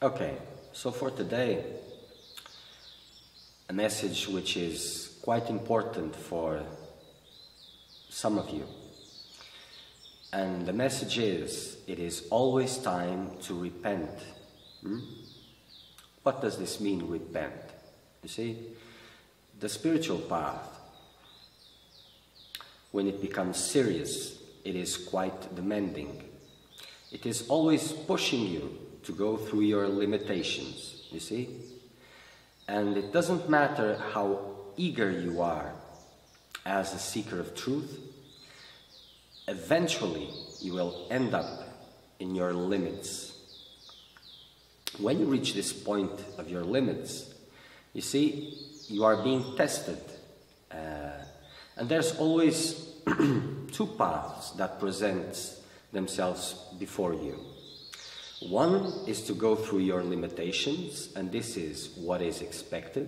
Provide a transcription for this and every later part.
Okay, so for today, a message which is quite important for some of you. And the message is, it is always time to repent. What does this mean, repent? You see, the spiritual path, when it becomes serious, it is quite demanding. It is always pushing you to go through your limitations, you see? And it doesn't matter how eager you are as a seeker of truth, eventually you will end up in your limits. When you reach this point of your limits, you see, you are being tested. And there's always two paths that present themselves before you. One is to go through your limitations, and this is what is expected.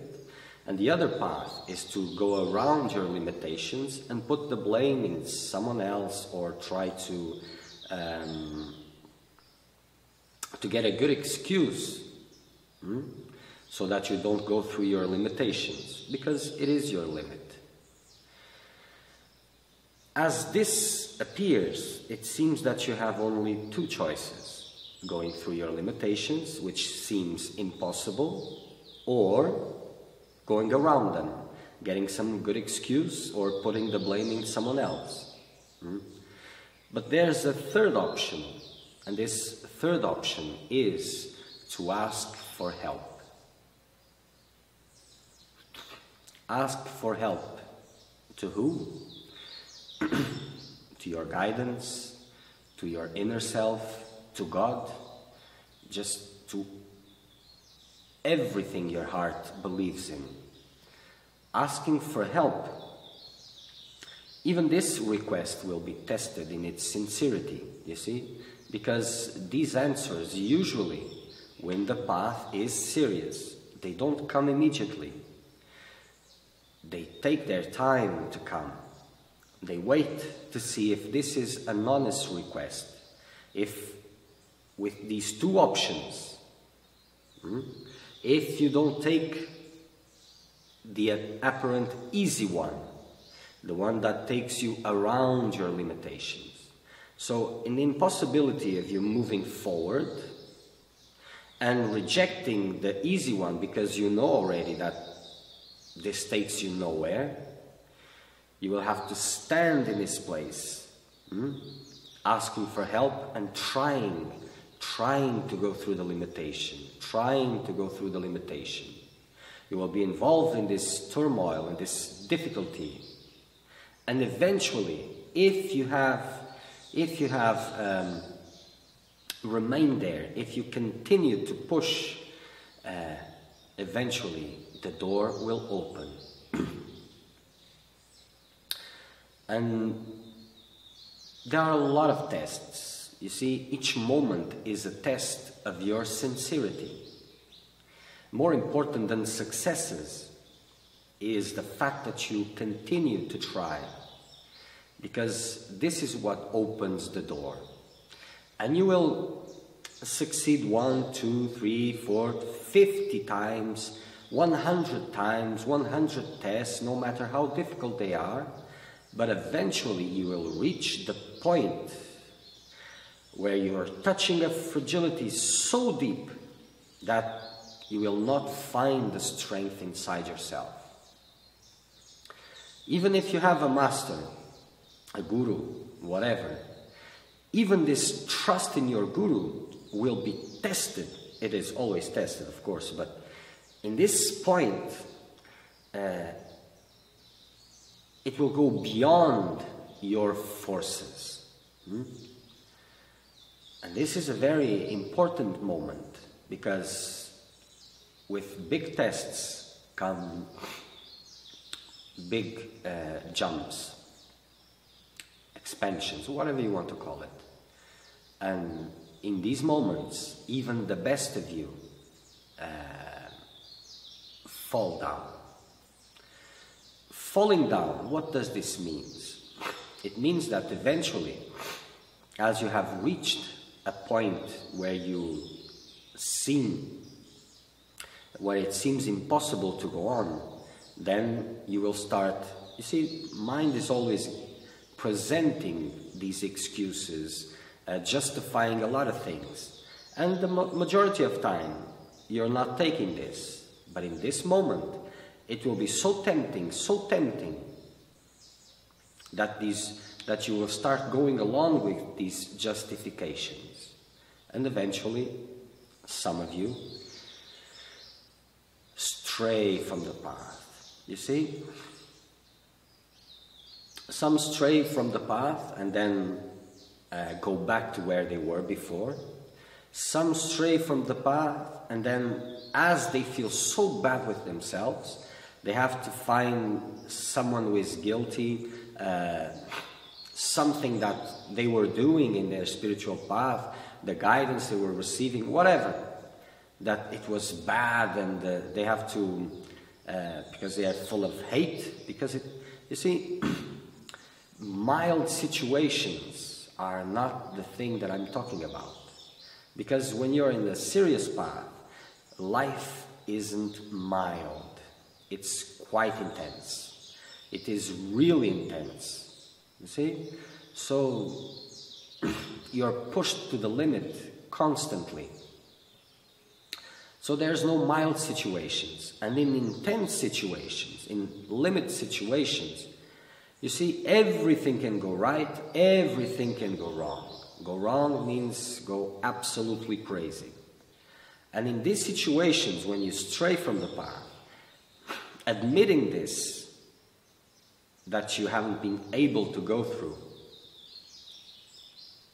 And the other path is to go around your limitations and put the blame in someone else, or try to get a good excuse so that you don't go through your limitations, because it is your limit. As this appears, it seems that you have only two choices: going through your limitations, which seems impossible, or going around them, getting some good excuse or putting the blame in someone else. But there's a third option, and this third option is to ask for help. Ask for help. To who? To your guidance, to your inner self, to God, just to everything your heart believes in. Asking for help. Even this request will be tested in its sincerity, you see, because these answers usually, when the path is serious, they don't come immediately. They take their time to come. They wait to see if this is an honest request. If with these two options, if you don't take the apparent easy one, the one that takes you around your limitations, so in the impossibility of you moving forward and rejecting the easy one because you know already that this takes you nowhere, you will have to stand in this place, asking for help and trying to go through the limitation, You will be involved in this turmoil, in this difficulty. And eventually, if you have remained there, if you continue to push, eventually the door will open. And there are a lot of tests. You see, each moment is a test of your sincerity. More important than successes is the fact that you continue to try, because this is what opens the door. And you will succeed 1, 2, 3, 4, 50 times, 100 times, 100 tests, no matter how difficult they are. But eventually you will reach the point where you are touching a fragility so deep that you will not find the strength inside yourself. Even if you have a master, a guru, whatever, even this trust in your guru will be tested. It is always tested, of course, but in this point, it will go beyond your forces. And this is a very important moment, because with big tests come big jumps, expansions, whatever you want to call it. And in these moments, even the best of you fall down. Falling down, what does this mean? It means that eventually, as you have reached a point where you where it seems impossible to go on, then you will start. You see, mind is always presenting these excuses, justifying a lot of things. And the majority of time, you're not taking this. But in this moment, it will be so tempting, that you will start going along with these justifications. And eventually, some of you stray from the path. You see? Some stray from the path and then go back to where they were before. Some stray from the path and then, as they feel so bad with themselves, they have to find someone who is guilty, something that they were doing in their spiritual path, the guidance they were receiving, whatever, that it was bad, and they have to, because they are full of hate, because you see, mild situations are not the thing that I'm talking about. Because when you're in the serious path, life isn't mild. It's quite intense. It is really intense. You see? So you're pushed to the limit constantly. So there's no mild situations. And in intense situations, in limit situations, you see, everything can go right, everything can go wrong. Go wrong means go absolutely crazy. And in these situations, when you stray from the path, admitting this, that you haven't been able to go through,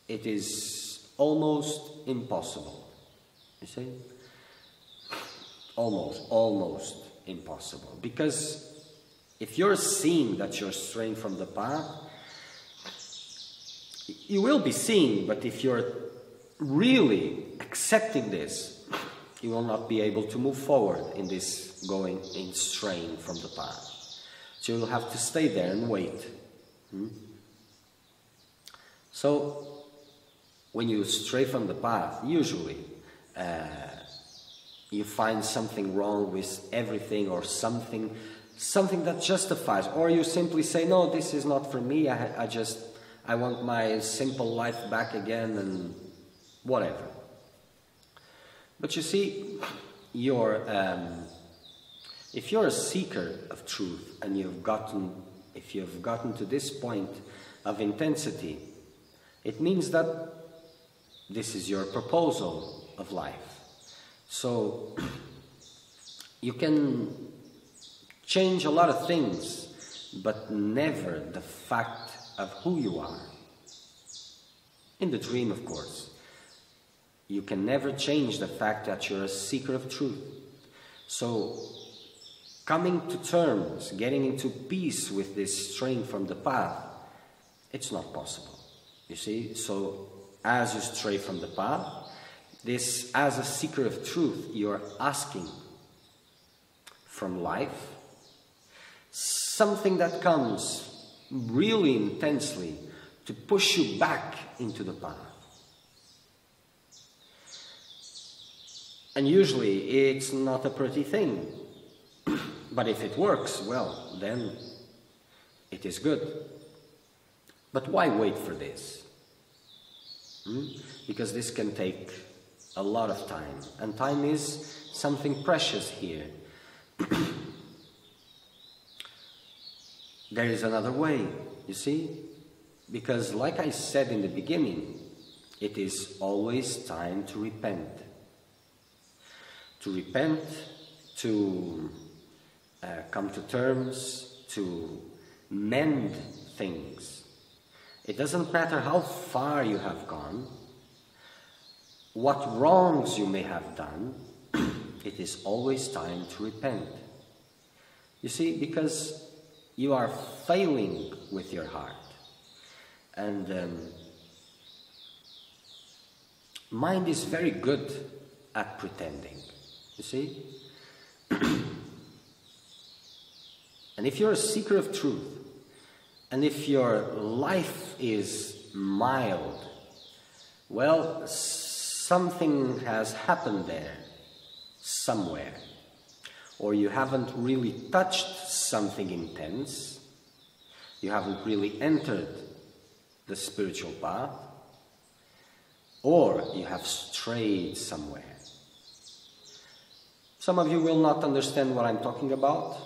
it is almost impossible. You see? Almost impossible. Because if you're seeing that you're straying from the path, you will be seeing, but if you're really accepting this, you will not be able to move forward in this straying from the path. So you'll have to stay there and wait. So, when you stray from the path, usually you find something wrong with everything, or something that justifies, or you simply say, no, this is not for me, I want my simple life back again, and whatever. But you see, if you're a seeker of truth, and if you've gotten to this point of intensity, it means that this is your proposal of life. So you can change a lot of things, but never the fact of who you are. In the dream, of course. You can never change the fact that you're a seeker of truth. So, coming to terms, getting into peace with this straying from the path, it's not possible. You see? So, as you stray from the path, as a seeker of truth, you're asking from life something that comes really intensely to push you back into the path. And usually it's not a pretty thing. But if it works, well, then it is good. But why wait for this? Because this can take a lot of time. And time is something precious here. There is another way, you see? Because like I said in the beginning, it is always time to repent. To repent, to come to terms, to mend things. It doesn't matter how far you have gone, what wrongs you may have done, it is always time to repent. You see, because you are failing with your heart. And mind is very good at pretending, you see? And if you're a seeker of truth, and if your life is mild, well, something has happened there, somewhere, or you haven't really touched something intense, you haven't really entered the spiritual path, or you have strayed somewhere. Some of you will not understand what I'm talking about,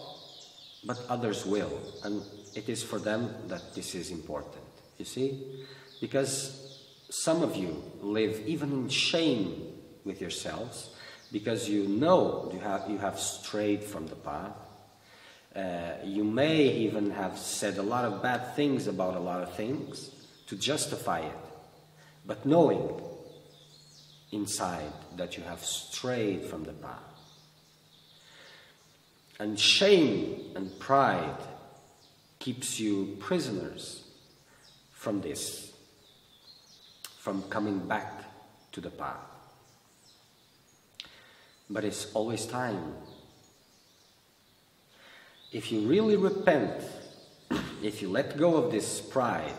but others will, and it is for them that this is important, you see? Because some of you live even in shame with yourselves, because you know you have strayed from the path. You may even have said a lot of bad things about a lot of things to justify it, but knowing inside that you have strayed from the path. And shame and pride keeps you prisoners from this, from coming back to the path. But it's always time. If you really repent, if you let go of this pride,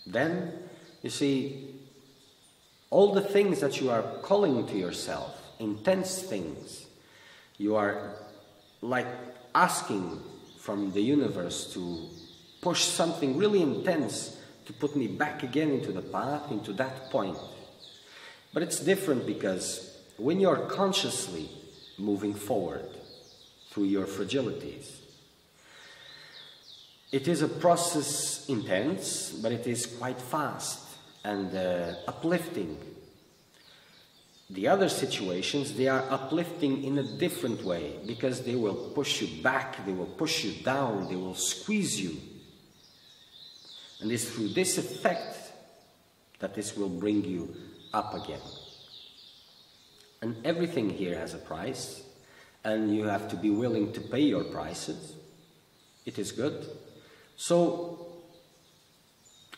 then, you see, all the things that you are calling to yourself, intense things, you are like asking from the universe to push something really intense to put me back again into the path, into that point. But it's different because when you're consciously moving forward through your fragilities, it is a process intense, but it is quite fast and uplifting. The other situations, they are uplifting in a different way, because they will push you back, they will push you down, they will squeeze you. And it's through this effect that this will bring you up again. And everything here has a price, and you have to be willing to pay your prices. It is good. So,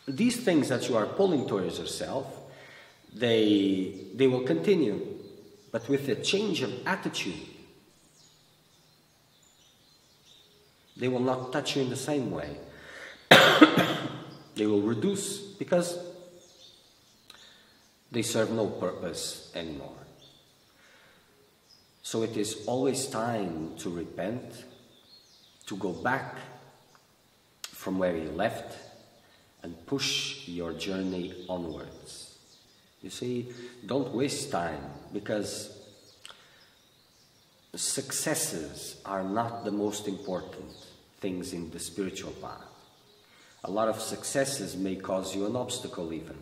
these things that you are pulling towards yourself, they will continue, but with a change of attitude. They will not touch you in the same way. They will reduce, because they serve no purpose anymore. So it is always time to repent, to go back from where you left and push your journey onwards. You see, don't waste time, because successes are not the most important things in the spiritual path. A lot of successes may cause you an obstacle even.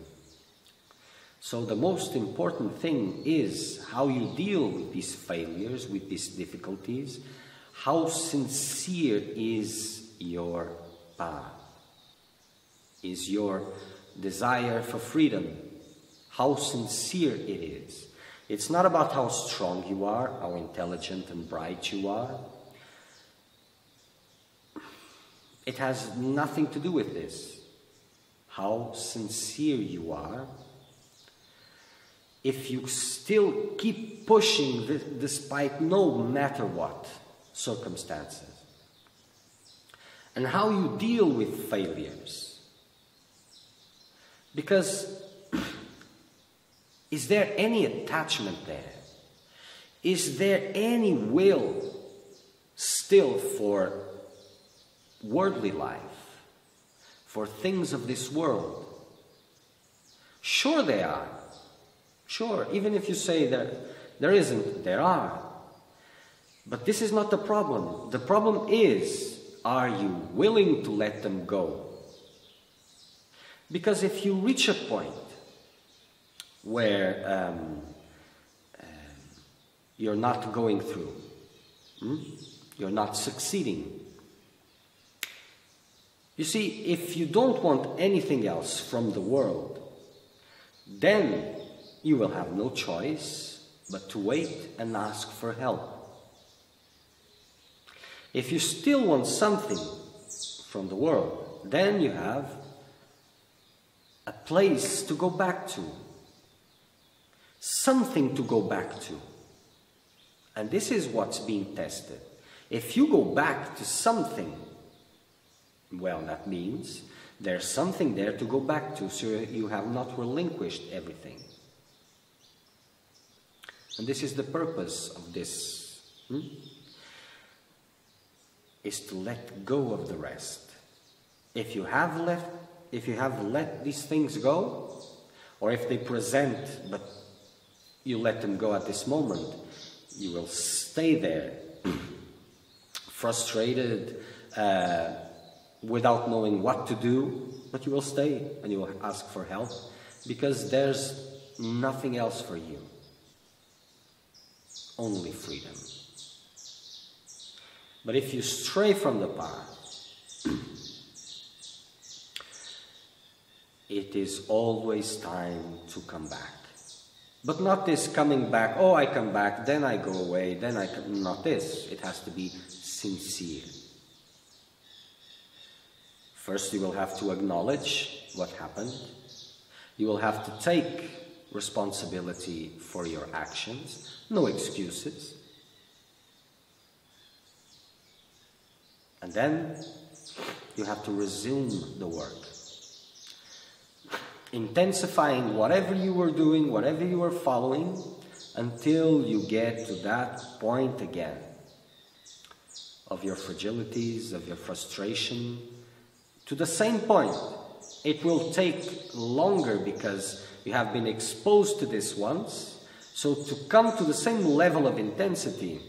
So the most important thing is how you deal with these failures, with these difficulties. How sincere is your path? Is your desire for freedom? How sincere it is. It's not about how strong you are, how intelligent and bright you are. It has nothing to do with this. How sincere you are. If you still keep pushing despite no matter what circumstances. And how you deal with failures. Because is there any attachment there? Is there any will still for worldly life, for things of this world? Sure they are. Sure, even if you say that there isn't, there are. But this is not the problem. The problem is, are you willing to let them go? Because if you reach a point where you're not going through, you're not succeeding. You see, if you don't want anything else from the world, then you will have no choice but to wait and ask for help. If you still want something from the world, then you have a place to go back to. Something to go back to. And this is what's being tested. If you go back to something, well, that means there's something there to go back to, so you have not relinquished everything. And this is the purpose of this, is to let go of the rest. If you have let these things go, or if they present, but you let them go at this moment, you will stay there, frustrated, without knowing what to do, but you will stay and you will ask for help, because there's nothing else for you. Only freedom. But if you stray from the path, it is always time to come back. But not this coming back, oh, I come back, then I go away, then I come... Not this. It has to be sincere. First, you will have to acknowledge what happened. You will have to take responsibility for your actions. No excuses. And then you have to resume the work. Intensifying whatever you were doing, whatever you were following, until you get to that point again of your fragilities, of your frustration, to the same point. It will take longer because you have been exposed to this once. So to come to the same level of intensity,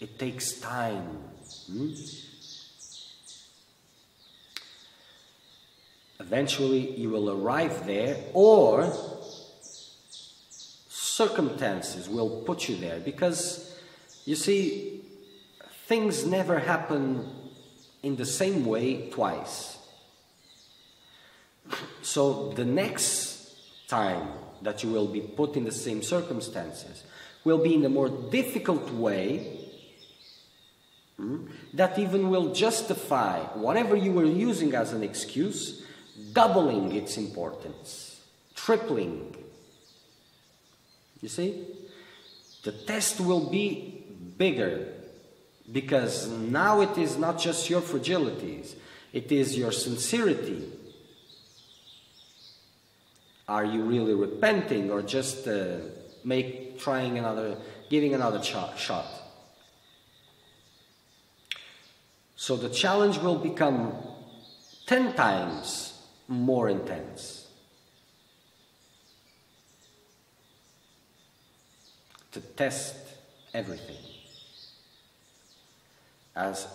it takes time. Eventually you will arrive there, or circumstances will put you there, because you see, things never happen in the same way twice. So the next time that you will be put in the same circumstances will be in a more difficult way, that even will justify whatever you were using as an excuse, doubling its importance, tripling. You see? The test will be bigger, because now it is not just your fragilities, it is your sincerity. Are you really repenting, or just giving another shot? So the challenge will become 10 times more intense. To test everything. As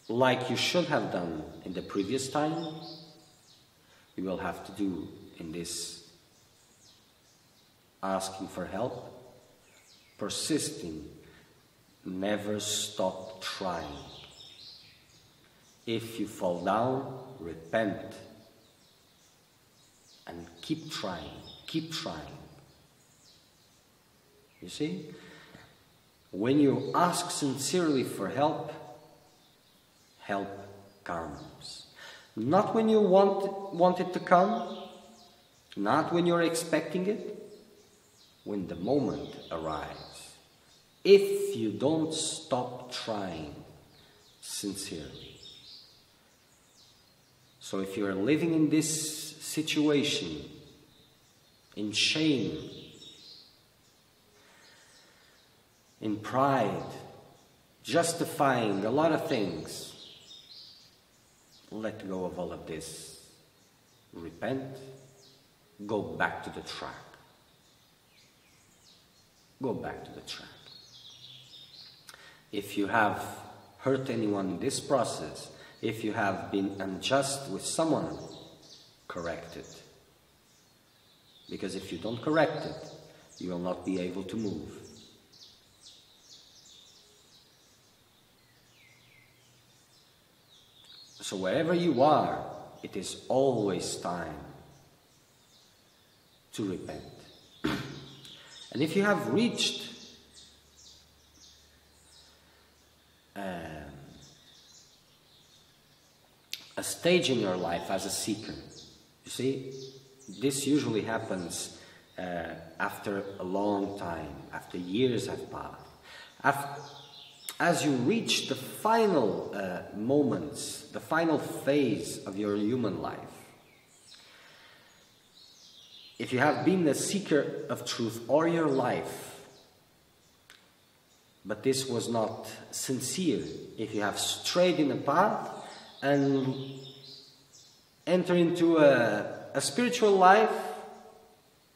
like you should have done in the previous time, you will have to do in this asking for help, persisting, never stop trying. If you fall down, repent and keep trying, keep trying. You see? When you ask sincerely for help, help comes. Not when you want it to come, not when you're expecting it, when the moment arrives. If you don't stop trying sincerely. So if you're living in this situation, in shame, in pride, justifying a lot of things, let go of all of this. Repent. Go back to the track. Go back to the track. If you have hurt anyone in this process, if you have been unjust with someone, correct it. Because if you don't correct it, you will not be able to move. So wherever you are, it is always time to repent. And if you have reached a stage in your life as a seeker, you see, this usually happens after a long time, after years have passed. As you reach the final moments, the final phase of your human life, if you have been a seeker of truth all your life, but this was not sincere, if you have strayed in a path and enter into a spiritual life,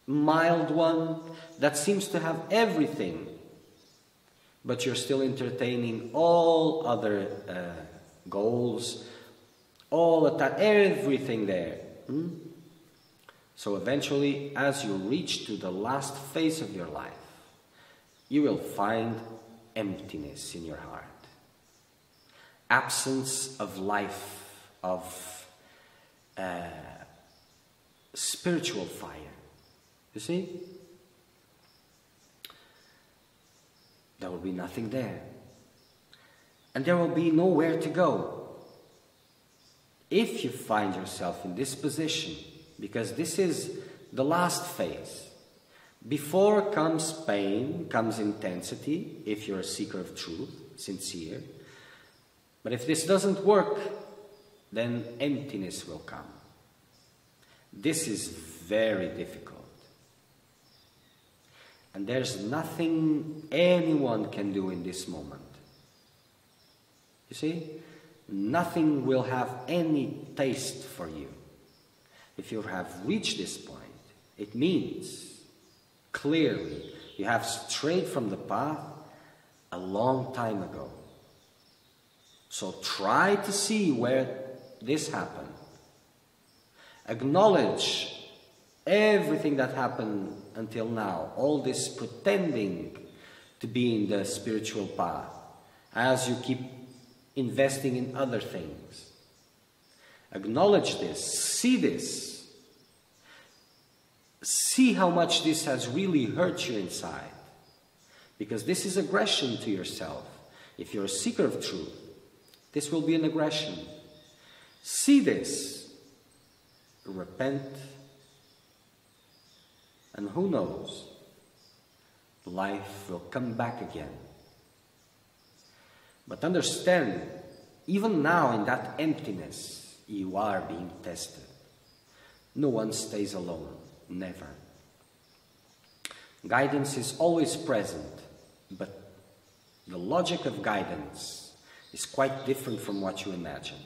mild one, that seems to have everything, but you're still entertaining all other goals, everything there. So eventually, as you reach to the last phase of your life, you will find emptiness in your heart. Absence of life, of spiritual fire. You see? There will be nothing there. And there will be nowhere to go. If you find yourself in this position, because this is the last phase. Before comes pain, comes intensity, if you're a seeker of truth, sincere. But if this doesn't work, then emptiness will come. This is very difficult. And there's nothing anyone can do in this moment. You see? Nothing will have any taste for you. If you have reached this point, it means clearly you have strayed from the path a long time ago. So try to see where this happened. Acknowledge everything that happened until now, all this pretending to be in the spiritual path, as you keep investing in other things. Acknowledge this, see this. See how much this has really hurt you inside. Because this is aggression to yourself. If you're a seeker of truth, this will be an aggression. See this. Repent. And who knows? Life will come back again. But understand, even now in that emptiness, you are being tested. No one stays alone. Never. Guidance is always present, but the logic of guidance is quite different from what you imagine.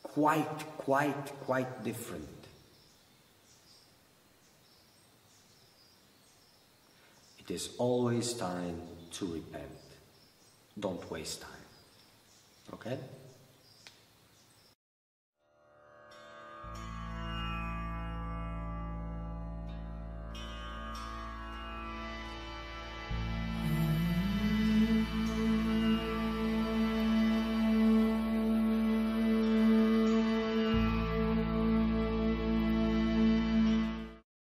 Quite different. It is always time to repent. Don't waste time. Okay?